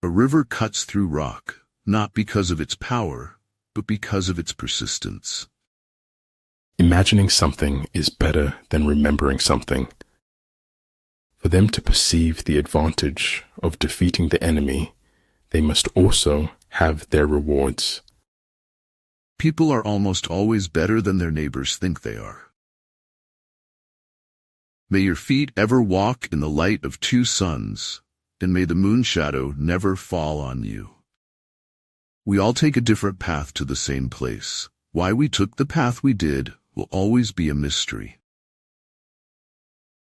A river cuts through rock, not because of its power, but because of its persistence. Imagining something is better than remembering something. For them to perceive the advantage of defeating the enemy, they must also have their rewards. People are almost always better than their neighbors think they are. May your feet ever walk in the light of two suns, and may the moon shadow never fall on you. We all take a different path to the same place. Why we took the path we did will always be a mystery.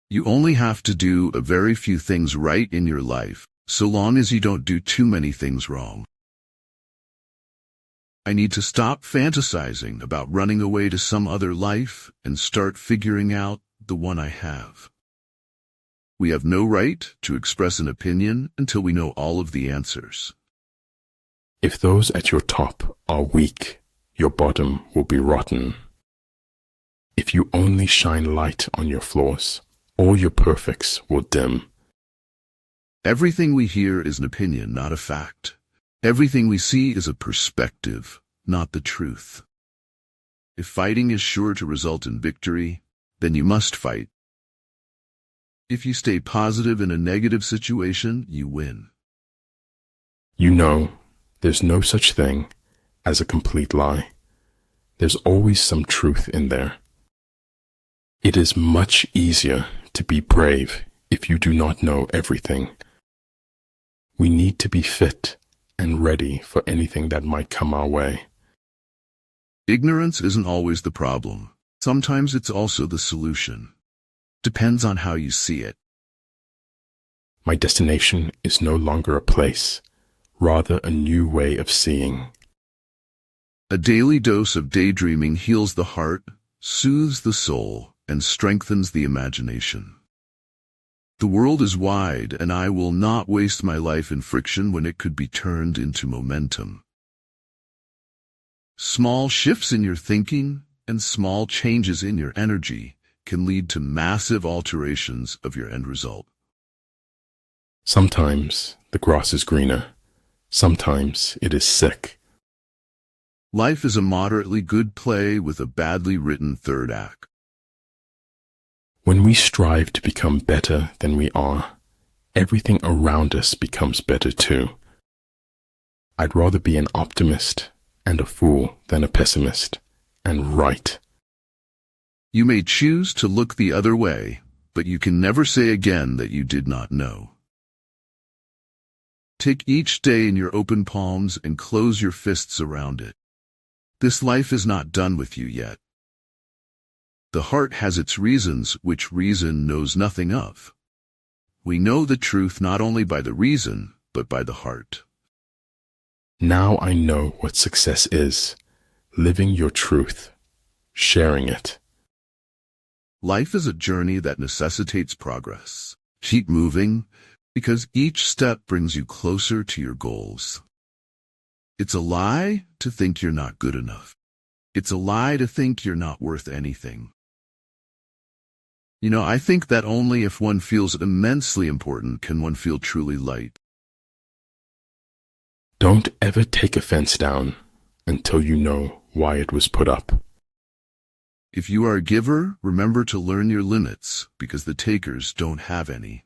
You only have to do a very few things right in your life, so long as you don't do too many things wrong. I need to stop fantasizing about running away to some other life and start figuring out the one I have. We have no right to express an opinion until we know all of the answers. If those at your top are weak, your bottom will be rotten. If you only shine light on your flaws, all your perfects will dim. Everything we hear is an opinion, not a fact. Everything we see is a perspective, not the truth. If fighting is sure to result in victory, then you must fight. If you stay positive in a negative situation, you win. You know, there's no such thing as a complete lie. There's always some truth in there. It is much easier to be brave if you do not know everything. We need to be fit and ready for anything that might come our way. Ignorance isn't always the problem. Sometimes it's also the solution. Depends on how you see it. My destination is no longer a place, rather a new way of seeing. A daily dose of daydreaming heals the heart, soothes the soul, and strengthens the imagination. The world is wide, and I will not waste my life in friction when it could be turned into momentum. Small shifts in your thinking and small changes in your energy can lead to massive alterations of your end result. Sometimes the grass is greener. Sometimes it is sick. Life is a moderately good play with a badly written third act. When we strive to become better than we are, everything around us becomes better too. I'd rather be an optimist and a fool than a pessimist and right. You may choose to look the other way, but you can never say again that you did not know. Take each day in your open palms and close your fists around it. This life is not done with you yet. The heart has its reasons, which reason knows nothing of. We know the truth not only by the reason, but by the heart. Now I know what success is, living your truth, sharing it. Life is a journey that necessitates progress. Keep moving, because each step brings you closer to your goals. It's a lie to think you're not good enough. It's a lie to think you're not worth anything. I think that only if one feels immensely important can one feel truly light. Don't ever take a fence down until you know why it was put up. If you are a giver, remember to learn your limits, because the takers don't have any.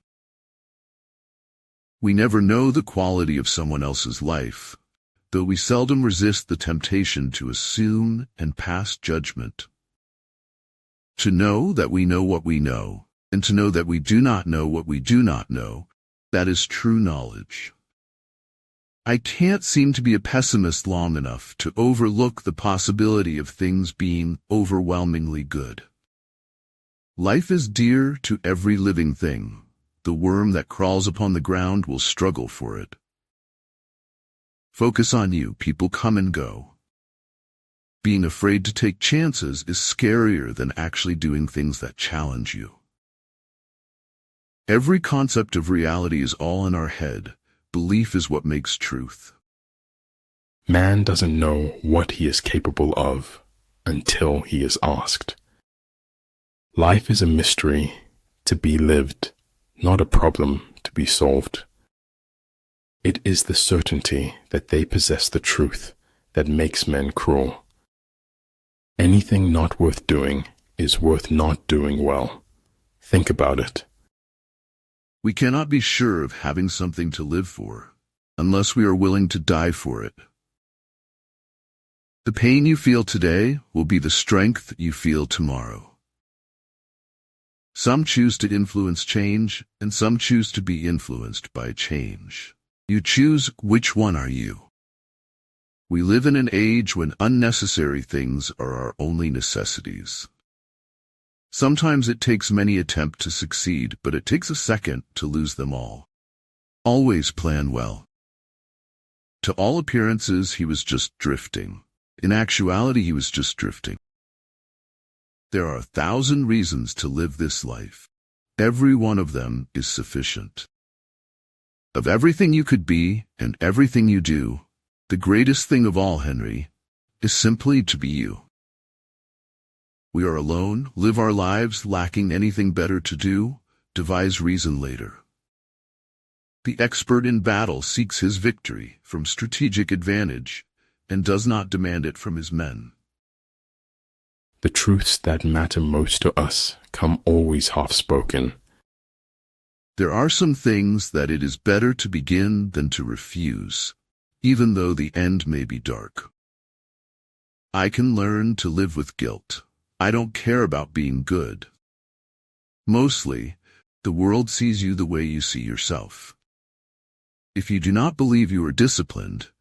We never know the quality of someone else's life, though we seldom resist the temptation to assume and pass judgment. To know that we know what we know, and to know that we do not know what we do not know, that is true knowledge. I can't seem to be a pessimist long enough to overlook the possibility of things being overwhelmingly good. Life is dear to every living thing. The worm that crawls upon the ground will struggle for it. Focus on you. People come and go. Being afraid to take chances is scarier than actually doing things that challenge you. Every concept of reality is all in our head. Belief is what makes truth. Man doesn't know what he is capable of until he is asked. Life is a mystery to be lived, not a problem to be solved. It is the certainty that they possess the truth that makes men cruel. Anything not worth doing is worth not doing well. Think about it. We cannot be sure of having something to live for unless we are willing to die for it. The pain you feel today will be the strength you feel tomorrow. Some choose to influence change, and some choose to be influenced by change. You choose which one are you. We live in an age when unnecessary things are our only necessities. Sometimes it takes many attempts to succeed, but it takes a second to lose them all. Always plan well. To all appearances, he was just drifting. In actuality, he was just drifting. There are 1,000 reasons to live this life. Every one of them is sufficient. Of everything you could be and everything you do, the greatest thing of all, Henry, is simply to be you. We are alone, live our lives lacking anything better to do, devise reason later. The expert in battle seeks his victory from strategic advantage and does not demand it from his men. The truths that matter most to us come always half-spoken. There are some things that it is better to begin than to refuse, even though the end may be dark. I can learn to live with guilt. I don't care about being good. Mostly, the world sees you the way you see yourself. If you do not believe you are disciplined,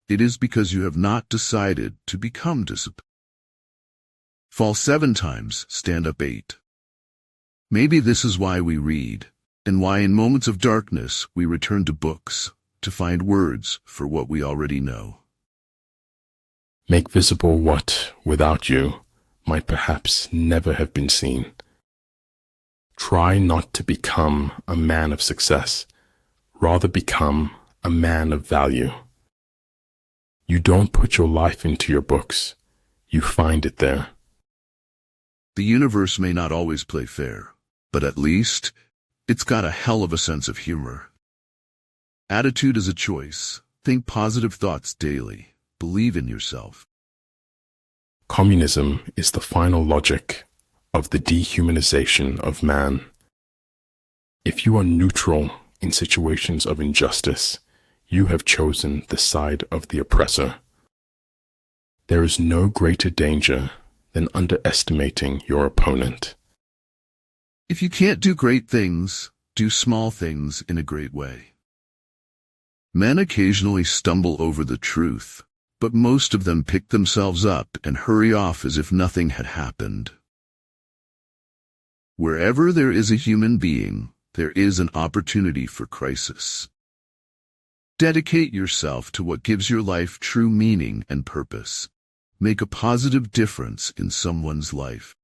it is because you have not decided to become disciplined. Fall 7 times, stand up 8. Maybe this is why we read, and why in moments of darkness we return to books to find words for what we already know. Make visible what, without you, might perhaps never have been seen. Try not to become a man of success, rather become a man of value. You don't put your life into your books, you find it there. The universe may not always play fair, but at least it's got a hell of a sense of humor. Attitude is a choice. Think positive thoughts daily. Believe in yourself. Communism is the final logic of the dehumanization of man. If you are neutral in situations of injustice, you have chosen the side of the oppressor. There is no greater danger than underestimating your opponent. If you can't do great things, do small things in a great way. Men occasionally stumble over the truth, but most of them pick themselves up and hurry off as if nothing had happened. Wherever there is a human being, there is an opportunity for crisis. Dedicate yourself to what gives your life true meaning and purpose. Make a positive difference in someone's life.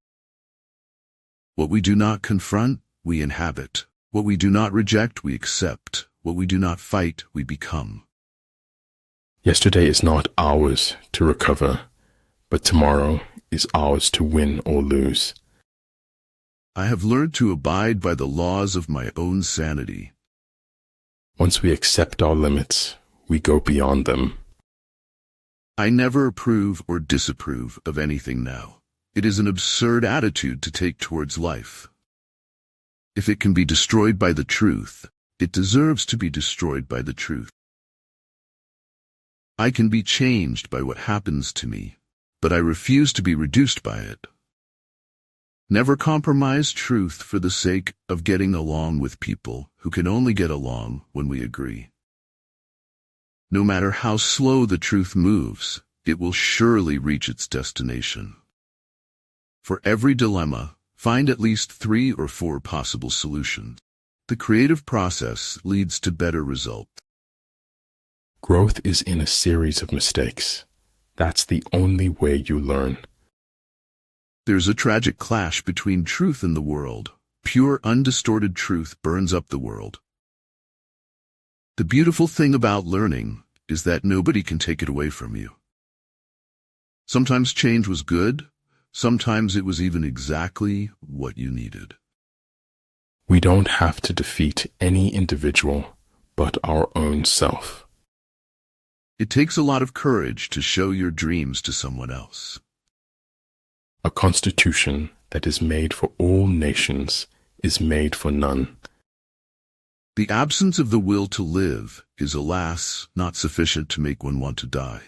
What we do not confront, we inhabit. What we do not reject, we accept. What we do not fight, we become. Yesterday is not ours to recover, but tomorrow is ours to win or lose. I have learned to abide by the laws of my own sanity. Once we accept our limits, we go beyond them. I never approve or disapprove of anything now. It is an absurd attitude to take towards life. If it can be destroyed by the truth, it deserves to be destroyed by the truth. I can be changed by what happens to me, but I refuse to be reduced by it. Never compromise truth for the sake of getting along with people who can only get along when we agree. No matter how slow the truth moves, it will surely reach its destination. For every dilemma, find at least 3 or 4 possible solutions. The creative process leads to better results. Growth is in a series of mistakes. That's the only way you learn. There's a tragic clash between truth and the world. Pure, undistorted truth burns up the world. The beautiful thing about learning is that nobody can take it away from you. Sometimes change was good, sometimes it was even exactly what you needed. We don't have to defeat any individual, but our own self. It takes a lot of courage to show your dreams to someone else. A constitution that is made for all nations is made for none. The absence of the will to live is, alas, not sufficient to make one want to die.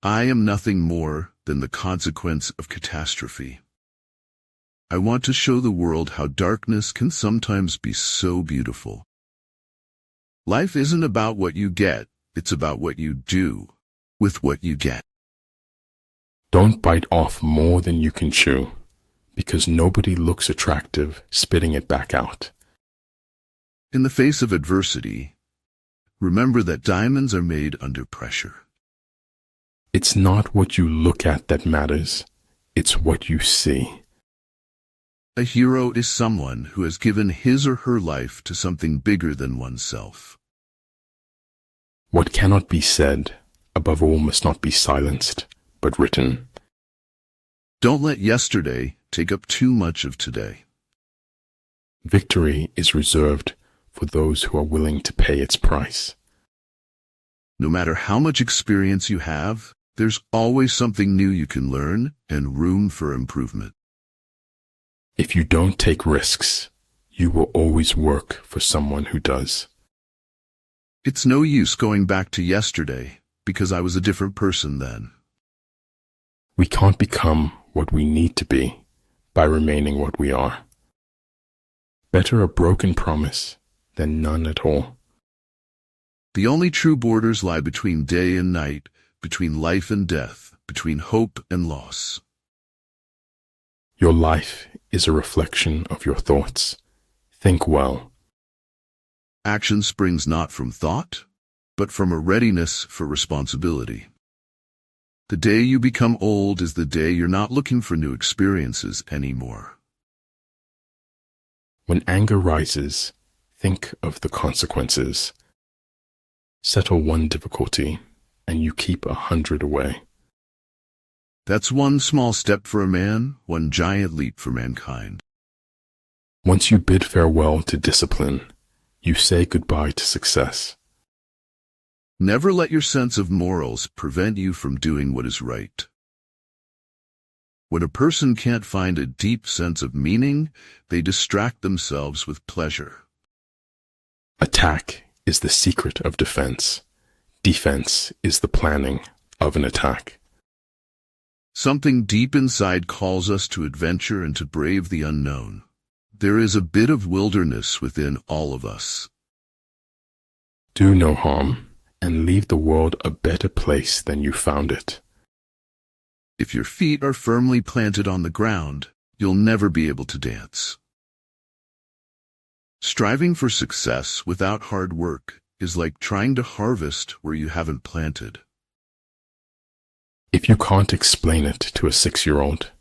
I am nothing more than the consequence of catastrophe. I want to show the world how darkness can sometimes be so beautiful. Life isn't about what you get, it's about what you do with what you get. Don't bite off more than you can chew, because nobody looks attractive spitting it back out. In the face of adversity, remember that diamonds are made under pressure. It's not what you look at that matters, it's what you see. A hero is someone who has given his or her life to something bigger than oneself. What cannot be said, above all, must not be silenced, but written. Don't let yesterday take up too much of today. Victory is reserved for those who are willing to pay its price. No matter how much experience you have, there's always something new you can learn and room for improvement. If you don't take risks, you will always work for someone who does. It's no use going back to yesterday because I was a different person then. We can't become what we need to be by remaining what we are. Better a broken promise than none at all. The only true borders lie between day and night, between life and death, between hope and loss. Your life is a reflection of your thoughts. Think well. Action springs not from thought, but from a readiness for responsibility. The day you become old is the day you're not looking for new experiences anymore. When anger rises, think of the consequences. Settle one difficulty, and you keep 100 away. That's one small step for a man, one giant leap for mankind. Once you bid farewell to discipline, you say goodbye to success. Never let your sense of morals prevent you from doing what is right. When a person can't find a deep sense of meaning, they distract themselves with pleasure. Attack is the secret of defense. Defense is the planning of an attack. Something deep inside calls us to adventure and to brave the unknown. There is a bit of wilderness within all of us. Do no harm, and leave the world a better place than you found it. If your feet are firmly planted on the ground, you'll never be able to dance. Striving for success without hard work is like trying to harvest where you haven't planted. If you can't explain it to a 6-year-old,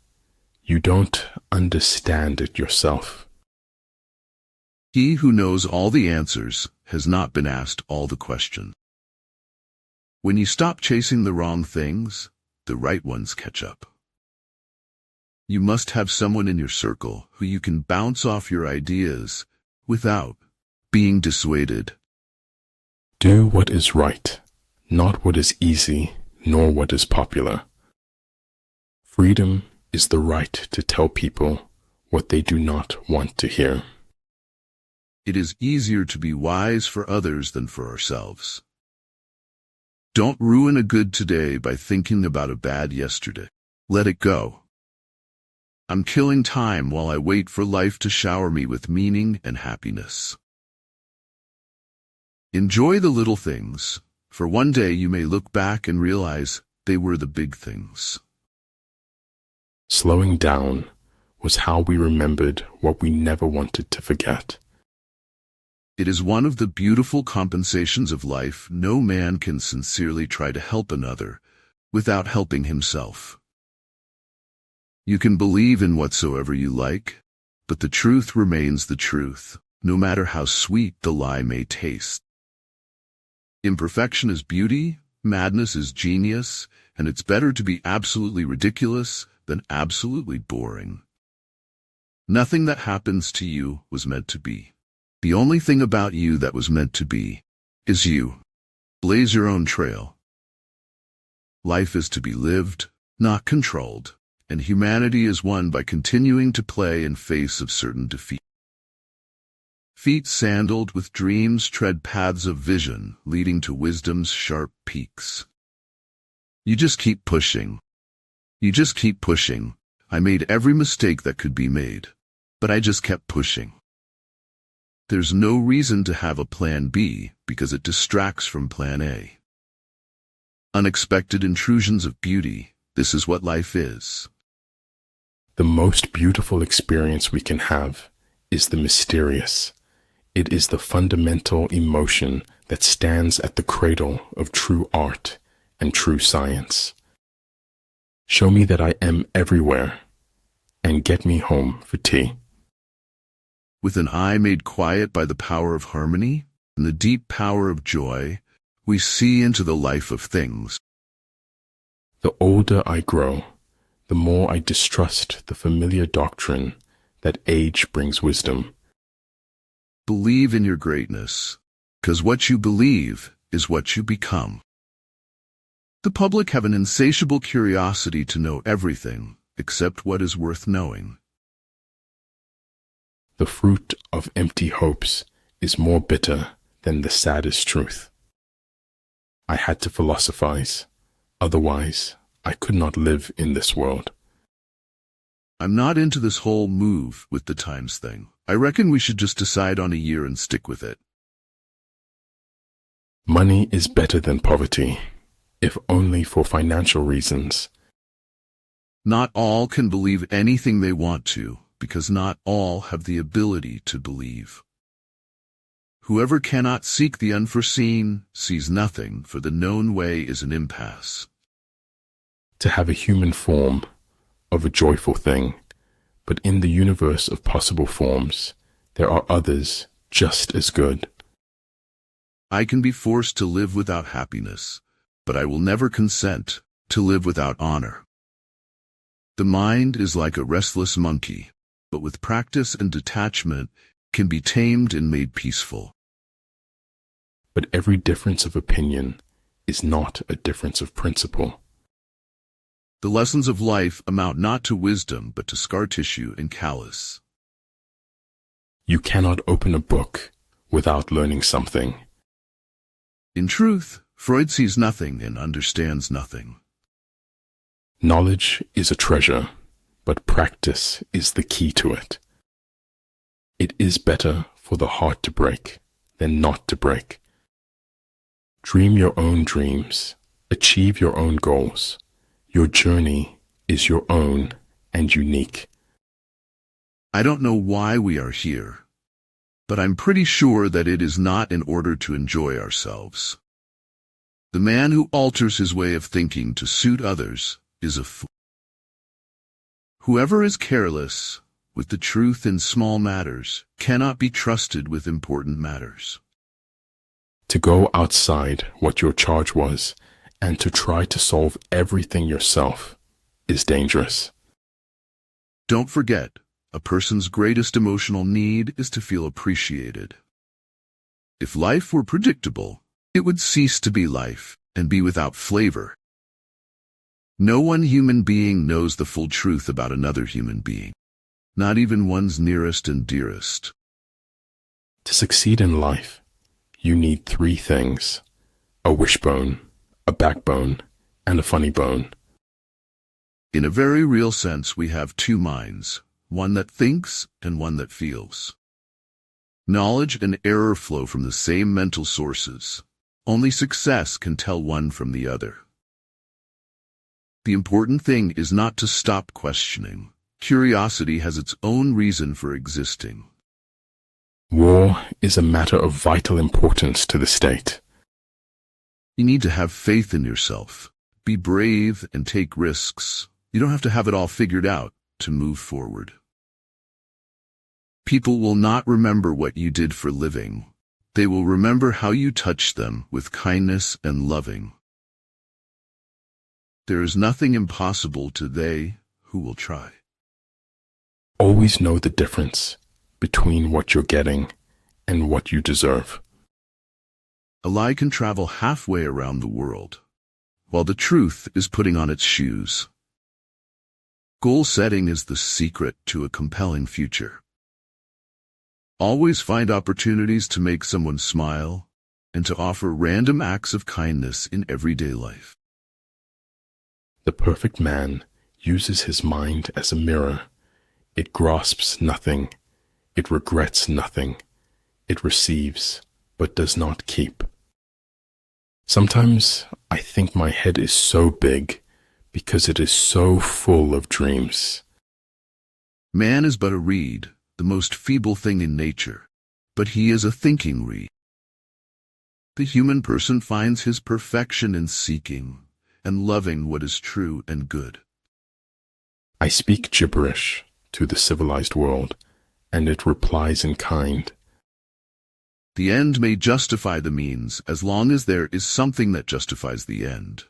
you don't understand it yourself. He who knows all the answers has not been asked all the questions. When you stop chasing the wrong things, the right ones catch up. You must have someone in your circle who you can bounce off your ideas without being dissuaded. Do what is right, not what is easy, nor what is popular. Freedom is the right to tell people what they do not want to hear. It is easier to be wise for others than for ourselves. Don't ruin a good today by thinking about a bad yesterday. Let it go. I'm killing time while I wait for life to shower me with meaning and happiness. Enjoy the little things, for one day you may look back and realize they were the big things. Slowing down was how we remembered what we never wanted to forget. It is one of the beautiful compensations of life. No man can sincerely try to help another without helping himself. You can believe in whatsoever you like, but the truth remains the truth, no matter how sweet the lie may taste. Imperfection is beauty, madness is genius, and it's better to be absolutely ridiculous than absolutely boring. Nothing that happens to you was meant to be. The only thing about you that was meant to be is you. Blaze your own trail. Life is to be lived, not controlled, and humanity is won by continuing to play in face of certain defeat. Feet sandaled with dreams tread paths of vision, leading to wisdom's sharp peaks. You just keep pushing. You just keep pushing. I made every mistake that could be made, but I just kept pushing. There's no reason to have a plan B because it distracts from plan A. Unexpected intrusions of beauty, this is what life is. The most beautiful experience we can have is the mysterious. It is the fundamental emotion that stands at the cradle of true art and true science. Show me that I am everywhere, and get me home for tea. With an eye made quiet by the power of harmony and the deep power of joy, we see into the life of things. The older I grow, the more I distrust the familiar doctrine that age brings wisdom. Believe in your greatness, 'cause what you believe is what you become. The public have an insatiable curiosity to know everything except what is worth knowing. The fruit of empty hopes is more bitter than the saddest truth. I had to philosophize, otherwise I could not live in this world. I'm not into this whole move with the times thing. I reckon we should just decide on a year and stick with it. Money is better than poverty, if only for financial reasons. Not all can believe anything they want to, because not all have the ability to believe. Whoever cannot seek the unforeseen sees nothing, for the known way is an impasse. To have a human form of a joyful thing, but in the universe of possible forms, there are others just as good. I can be forced to live without happiness, but I will never consent to live without honor. The mind is like a restless monkey, but with practice and detachment can be tamed and made peaceful. But every difference of opinion is not a difference of principle. The lessons of life amount not to wisdom but to scar tissue and callus. You cannot open a book without learning something. In truth, Freud sees nothing and understands nothing. Knowledge is a treasure, but practice is the key to it. It is better for the heart to break than not to break. Dream your own dreams, achieve your own goals. Your journey is your own and unique. I don't know why we are here, but I'm pretty sure that it is not in order to enjoy ourselves. The man who alters his way of thinking to suit others is a fool. Whoever is careless with the truth in small matters cannot be trusted with important matters. To go outside what your charge was and to try to solve everything yourself is dangerous. Don't forget, a person's greatest emotional need is to feel appreciated. If life were predictable, it would cease to be life and be without flavor. No one human being knows the full truth about another human being, not even one's nearest and dearest. To succeed in life, you need three things: a wishbone, a backbone, and a funny bone. In a very real sense, we have two minds, one that thinks and one that feels. Knowledge and error flow from the same mental sources. Only success can tell one from the other. The important thing is not to stop questioning. Curiosity has its own reason for existing. War is a matter of vital importance to the state. You need to have faith in yourself. Be brave and take risks. You don't have to have it all figured out to move forward. People will not remember what you did for living. They will remember how you touched them with kindness and loving. There is nothing impossible to they who will try. Always know the difference between what you're getting and what you deserve. A lie can travel halfway around the world, while the truth is putting on its shoes. Goal setting is the secret to a compelling future. Always find opportunities to make someone smile and to offer random acts of kindness in everyday life. The perfect man uses his mind as a mirror. It grasps nothing. It regrets nothing. It receives, but does not keep. Sometimes I think my head is so big because it is so full of dreams. Man is but a reed, the most feeble thing in nature, but he is a thinking reed. The human person finds his perfection in seeking and loving what is true and good. I speak gibberish to the civilized world, and it replies in kind. The end may justify the means as long as there is something that justifies the end.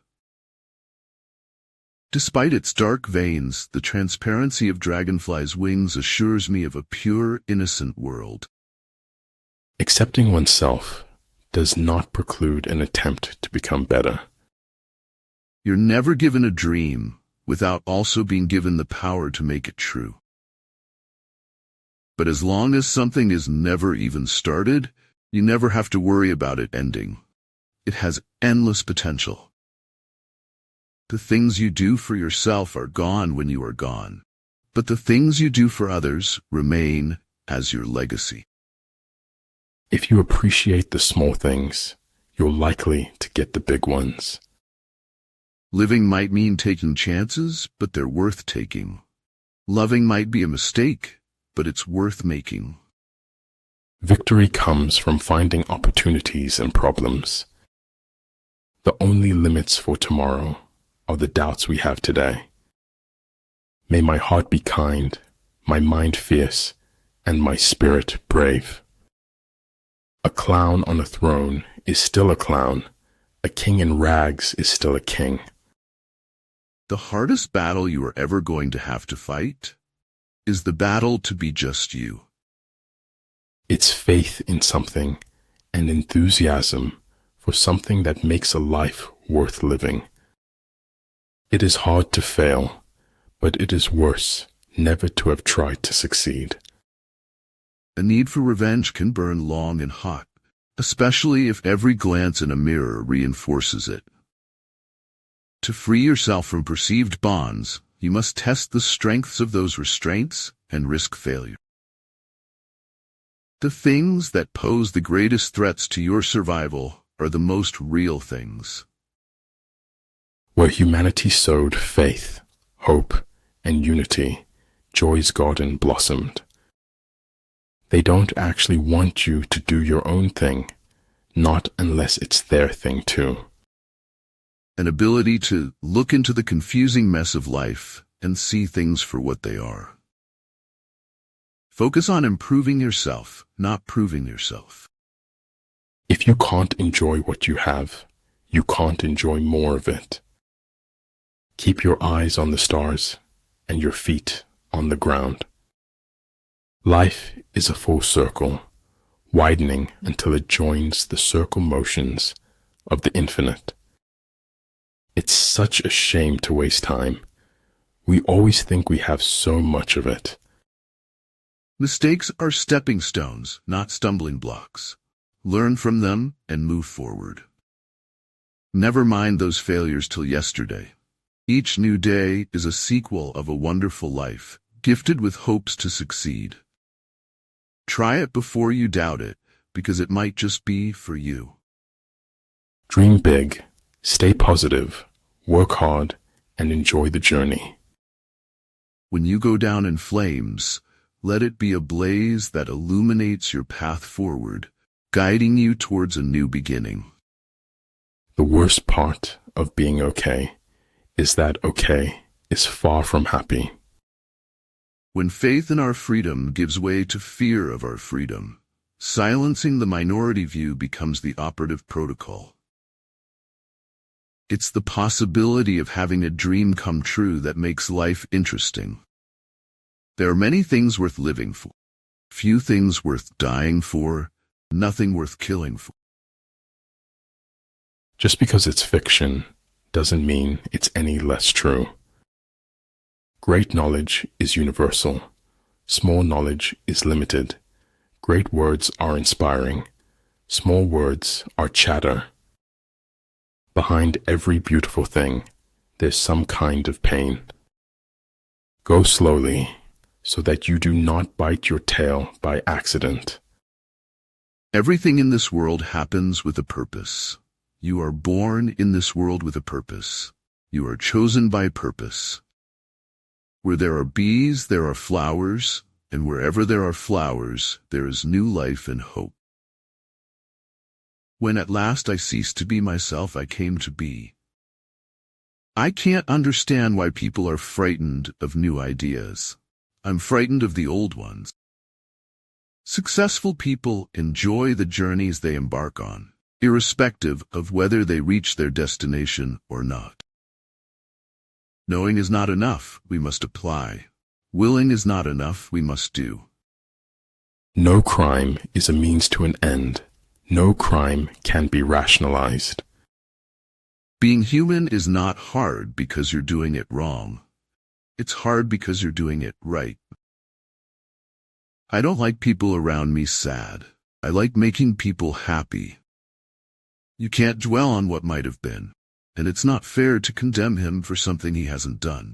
Despite its dark veins, the transparency of dragonflies' wings assures me of a pure, innocent world. Accepting oneself does not preclude an attempt to become better. You're never given a dream without also being given the power to make it true. But as long as something is never even started, you never have to worry about it ending. It has endless potential. The things you do for yourself are gone when you are gone, but the things you do for others remain as your legacy. If you appreciate the small things, you're likely to get the big ones. Living might mean taking chances, but they're worth taking. Loving might be a mistake, but it's worth making. Victory comes from finding opportunities in problems. The only limits for tomorrow are the doubts we have today. May my heart be kind, my mind fierce, and my spirit brave. A clown on a throne is still a clown. A king in rags is still a king. The hardest battle you are ever going to have to fight is the battle to be just you. It's faith in something and enthusiasm for something that makes a life worth living. It is hard to fail, but it is worse never to have tried to succeed. A need for revenge can burn long and hot, especially if every glance in a mirror reinforces it. To free yourself from perceived bonds, you must test the strengths of those restraints and risk failure. The things that pose the greatest threats to your survival are the most real things. Where humanity sowed faith, hope, and unity, joy's garden blossomed. They don't actually want you to do your own thing, not unless it's their thing too. An ability to look into the confusing mess of life and see things for what they are. Focus on improving yourself, not proving yourself. If you can't enjoy what you have, you can't enjoy more of it. Keep your eyes on the stars and your feet on the ground. Life is a full circle, widening until it joins the circle motions of the infinite. It's such a shame to waste time. We always think we have so much of it. Mistakes are stepping stones, not stumbling blocks. Learn from them and move forward. Never mind those failures till yesterday. Each new day is a sequel of a wonderful life, gifted with hopes to succeed. Try it before you doubt it, because it might just be for you. Dream big, stay positive, work hard, and enjoy the journey. When you go down in flames, let it be a blaze that illuminates your path forward, guiding you towards a new beginning. The worst part of being okay is that okay is far from happy. When faith in our freedom gives way to fear of our freedom, silencing the minority view becomes the operative protocol. It's the possibility of having a dream come true that makes life interesting. There are many things worth living for, few things worth dying for, nothing worth killing for. Just because it's fiction doesn't mean it's any less true. Great knowledge is universal. Small knowledge is limited. Great words are inspiring. Small words are chatter. Behind every beautiful thing, there's some kind of pain. Go slowly, so that you do not bite your tail by accident. Everything in this world happens with a purpose. You are born in this world with a purpose. You are chosen by purpose. Where there are bees, there are flowers, and wherever there are flowers, there is new life and hope. When at last I ceased to be myself, I came to be. I can't understand why people are frightened of new ideas. I'm frightened of the old ones. Successful people enjoy the journeys they embark on, irrespective of whether they reach their destination or not. Knowing is not enough, we must apply. Willing is not enough, we must do. No crime is a means to an end. No crime can be rationalized. Being human is not hard because you're doing it wrong. It's hard because you're doing it right. I don't like people around me sad. I like making people happy. You can't dwell on what might have been, and it's not fair to condemn him for something he hasn't done.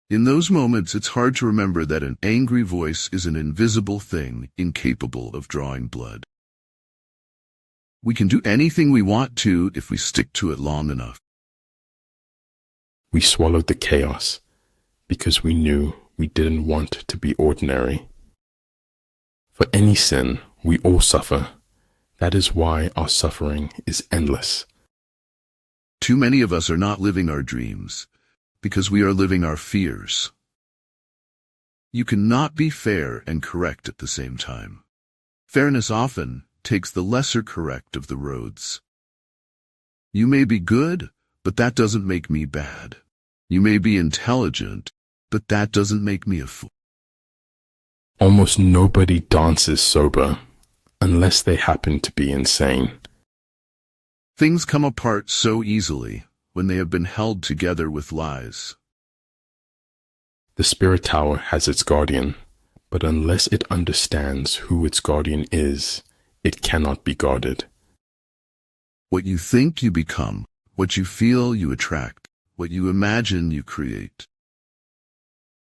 In those moments, it's hard to remember that an angry voice is an invisible thing, incapable of drawing blood. We can do anything we want to if we stick to it long enough. We swallowed the chaos because we knew we didn't want to be ordinary. For any sin, we all suffer. That is why our suffering is endless. Too many of us are not living our dreams, because we are living our fears. You cannot be fair and correct at the same time. Fairness often takes the lesser correct of the roads. You may be good, but that doesn't make me bad. You may be intelligent, but that doesn't make me a fool. Almost nobody dances sober unless they happen to be insane. Things come apart so easily when they have been held together with lies. The spirit tower has its guardian, but unless it understands who its guardian is, it cannot be guarded. What you think, you become. What you feel, you attract. What you imagine, you create.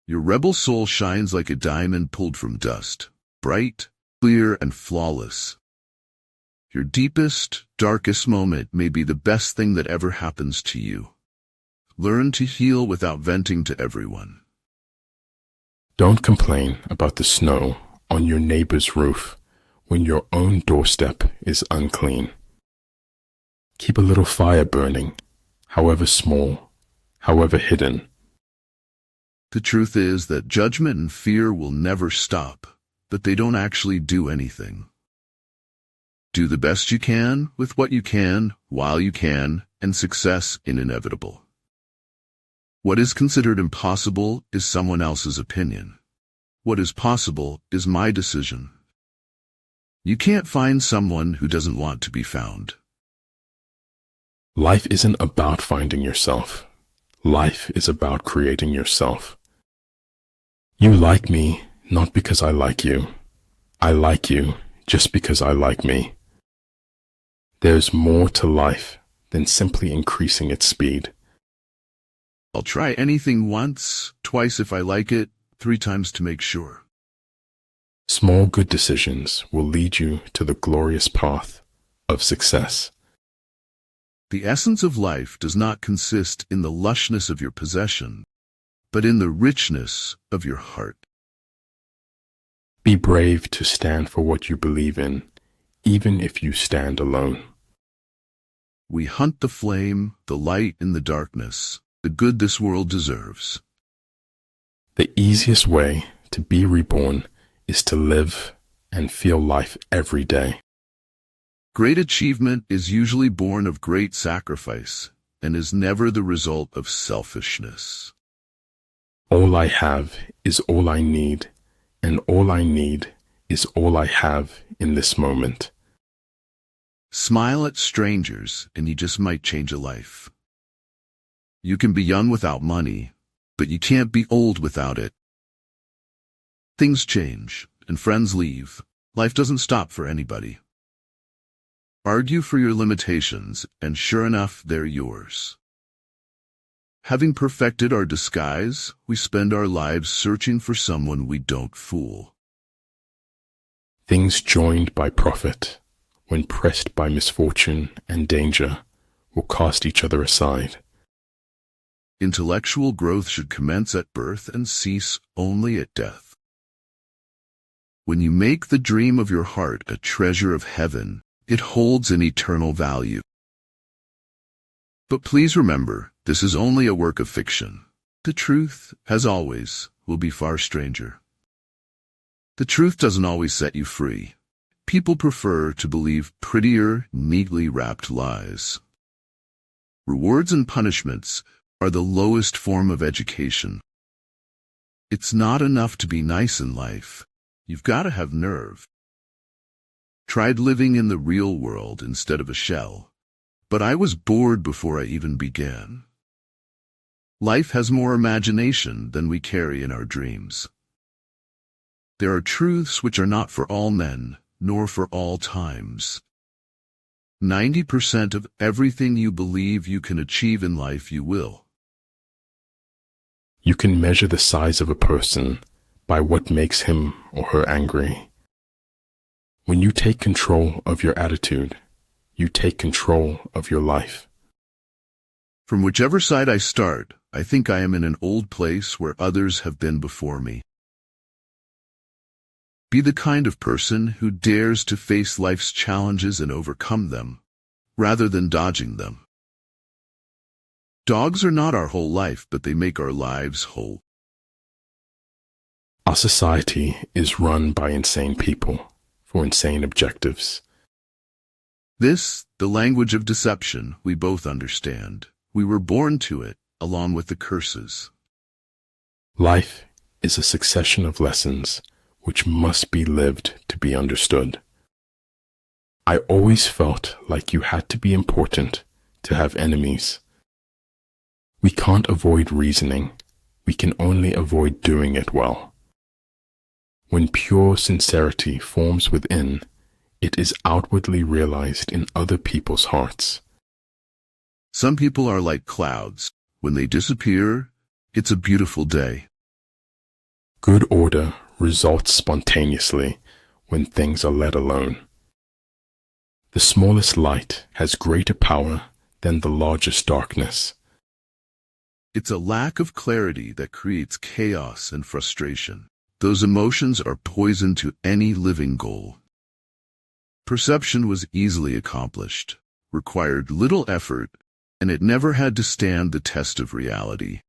Your rebel soul shines like a diamond pulled from dust, bright, clear, and flawless. Your deepest, darkest moment may be the best thing that ever happens to you. Learn to heal without venting to everyone. Don't complain about the snow on your neighbor's roof when your own doorstep is unclean. Keep a little fire burning, however small, however hidden. The truth is that judgment and fear will never stop, but they don't actually do anything. Do the best you can with what you can, while you can, and success is inevitable. What is considered impossible is someone else's opinion. What is possible is my decision. You can't find someone who doesn't want to be found. Life isn't about finding yourself. Life is about creating yourself. You like me not because I like you. I like you just because I like me. There's more to life than simply increasing its speed. I'll try anything once, twice if I like it, 3 times to make sure. Small good decisions will lead you to the glorious path of success. The essence of life does not consist in the lushness of your possession, but in the richness of your heart. Be brave to stand for what you believe in, even if you stand alone. We hunt the flame, the light in the darkness, the good this world deserves. The easiest way to be reborn is to live and feel life every day. Great achievement is usually born of great sacrifice and is never the result of selfishness. All I have is all I need, and all I need is all I have in this moment. Smile at strangers, and you just might change a life. You can be young without money, but you can't be old without it. Things change, and friends leave. Life doesn't stop for anybody. Argue for your limitations, and sure enough, they're yours. Having perfected our disguise, we spend our lives searching for someone we don't fool. Things joined by profit, when pressed by misfortune and danger, will cast each other aside. Intellectual growth should commence at birth and cease only at death. When you make the dream of your heart a treasure of heaven, it holds an eternal value. But please remember, this is only a work of fiction. The truth, as always, will be far stranger. The truth doesn't always set you free. People prefer to believe prettier, neatly wrapped lies. Rewards and punishments are the lowest form of education. It's not enough to be nice in life. You've got to have nerve. Tried living in the real world instead of a shell, but I was bored before I even began. Life has more imagination than we carry in our dreams. There are truths which are not for all men, nor for all times. 90% of everything you believe you can achieve in life you will. You can measure the size of a person by what makes him or her angry. When you take control of your attitude, you take control of your life. From whichever side I start, I think I am in an old place where others have been before me. Be the kind of person who dares to face life's challenges and overcome them, rather than dodging them. Dogs are not our whole life, but they make our lives whole. Our society is run by insane people for insane objectives. This, the language of deception, we both understand. We were born to it, along with the curses. Life is a succession of lessons which must be lived to be understood. I always felt like you had to be important to have enemies. We can't avoid reasoning. We can only avoid doing it well. When pure sincerity forms within, it is outwardly realized in other people's hearts. Some people are like clouds. When they disappear, it's a beautiful day. Good order results spontaneously when things are let alone. The smallest light has greater power than the largest darkness. It's a lack of clarity that creates chaos and frustration. Those emotions are poison to any living goal. Perception was easily accomplished, required little effort, and it never had to stand the test of reality.